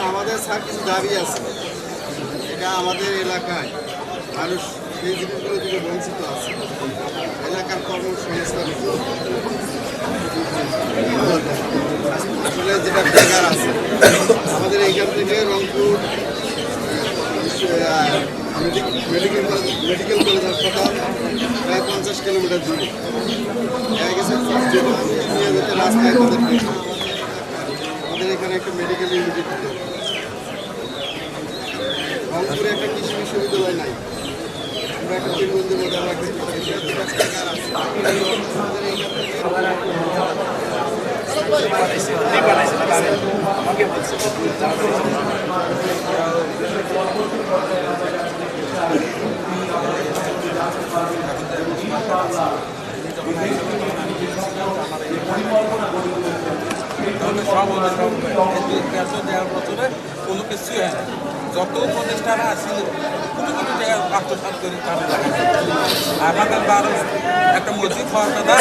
আমাদের স্যার কিছু দাবি আছে, এটা আমাদের এলাকায় মানুষ সেই জিনিসগুলো থেকে বঞ্চিত আছে। এলাকার কর্মসংস্থান আসলে যেটা বেকার আছে, আমাদের এইখান থেকে রংপুর মেডিকেল কলেজ হাসপাতাল প্রায় 50 কিলোমিটার দূরে দেখা গেছে। নিয়মিত রাস্তায় আমাদের এখানে একটা মেডিকেল ইউনিটি দিতে হবে। রংপুরে একটা কৃষি বিশ্ববিদ্যালয় নাই, আমরা একটা পীরগঞ্জের মধ্যে আমরা কোনো কিছু হয় না। যত উপদেষ্টারা আছে কোনো কোনো জায়গায় আত্মসাৎ করে আমাদের বারো একটা মসজিদ হওয়ার কথা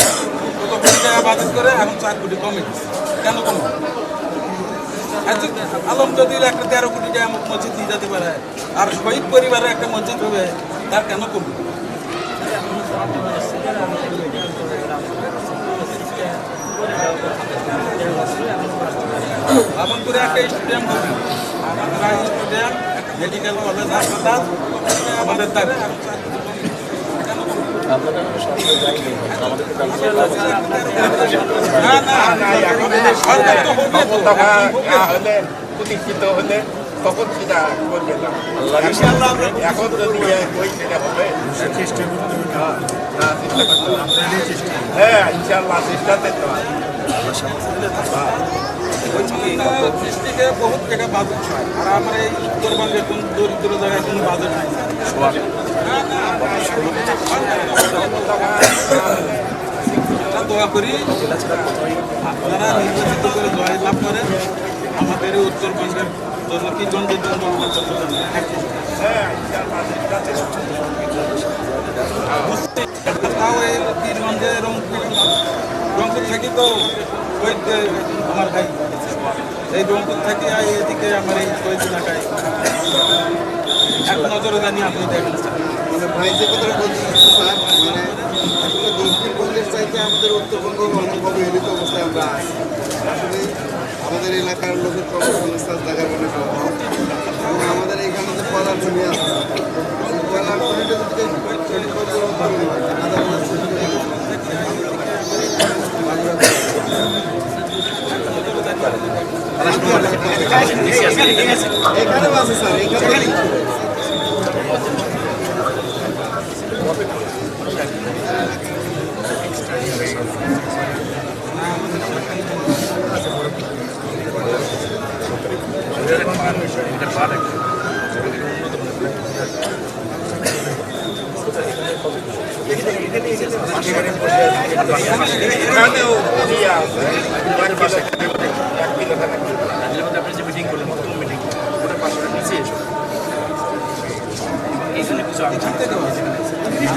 কত কোটি টাকা বাজেট করে এখন 4 কোটি কমে দিচ্ছে। কেন কম? আলমদীর একটা 13 কোটি টাকা মসজিদ নিয়ে যেতে পারে, আর শহীদ পরিবারের একটা মসজিদ হবে, তার কেন কমবে? আমনপুরে একটা স্টেডিয়াম হবে, আমাদের স্টেডিয়াম মেডিকেল কলেজ হাসপাতাল আমাদের দাবি। প্রতিষ্ঠিত হলে তখন সেটা করবে না। এখন যদি সেটা হবে হ্যাঁ ইনশাল্লাহ চেষ্টা করতে হবে। ডিস্ট্রিক্টে বহুত টাকা বাজেট হয়, আর আমার এই উত্তরবঙ্গে কোন দরিদ্র জায়গায় কোনো বাজেট নাই। দোয়া করি আপনারা নির্বাচিত করে জয় লাভ করেন, আমাদের এই উত্তরবঙ্গের জন্য কি জনদের জন্য তাও এই পীরগঞ্জে রংপুর থাকি তো ওই আমার ভাই এই রংপুর থেকে এদিকে আমার এই শহীদ এলাকায় এক নজরে জানি আপনি দেখেন। মানে ভাই যে কথাটা বলছেন স্যার, মানে আসলে দক্ষিণবঙ্গের চাইতে আমাদের উত্তরবঙ্গ অনেক অবহেলিত অবস্থায় আমরা আছি। আসলে আমাদের এলাকার লোকের কর্মসংস্থান জায়গার অনেক অভাব, এবং আমাদের এইখানে যে কলার জমি আছে, এই কলার জমিটা এখানেও আছে স্যার, এখানে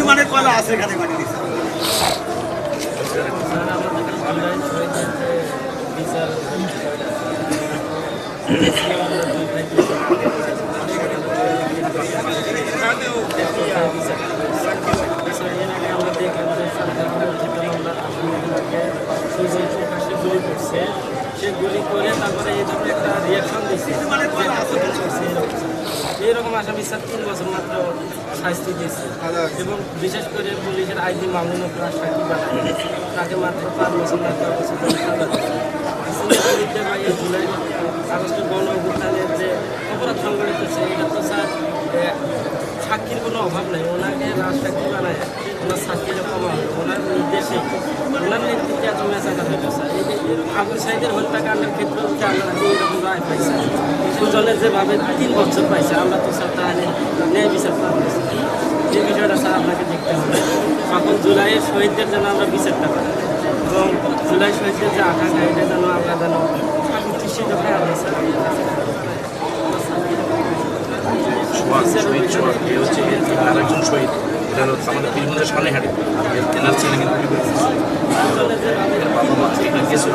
মানের কলা আছে এখানে সে গুলি করে তারপরে এই ধরনের একটা রিয়াকশন দিচ্ছে, এইরকম আসামি স্যার 3 বছর মাত্র শাস্তি দিয়েছে। এবং বিশেষ করে পুলিশের আইজি মামুন সাক্ষী বানায় তাকে মাত্র 5 বছর না 4 বছর জুলাই আগস্টের গণ অভ্যুত্থানের যে অপরাধ সংগঠিত হচ্ছে, এটা তো স্যার সাক্ষীর কোনো অভাব নেই। ওনাকে রাজ সাক্ষী বানায় ওনার সাক্ষীটা কমা হবে, ওনার নির্দেশে ওনার নেতৃত্বে এত মেসাকার হইল স্যার। এই যে আবুল সাইদের হত্যাকাণ্ডের ক্ষেত্রে হচ্ছে আমরা এইরকম রায় পাইছি, সুজনের যেভাবে 3 বছর পাইছে, আমরা তো স্যার তাহলে ন্যায় বিচার পাবো। যে বিষয়টা স্যার আপনাকে দেখতে হবে, এখন জুলাইয়ের শহীদদের যেন আমরা বিচারটা পাই, এবং জুলাই শহীদদের যে আকাঙ্ক্ষা এটা যেন আমরা যেন প্রতিষ্ঠিত হয়। আমরা স্যার আরেকজন শহীদ, এটা হলো আমাদের পীরগঞ্জের সামনে হাঁটে এনার ছেলে কিন্তু বাবা মা এখানে গেছিল।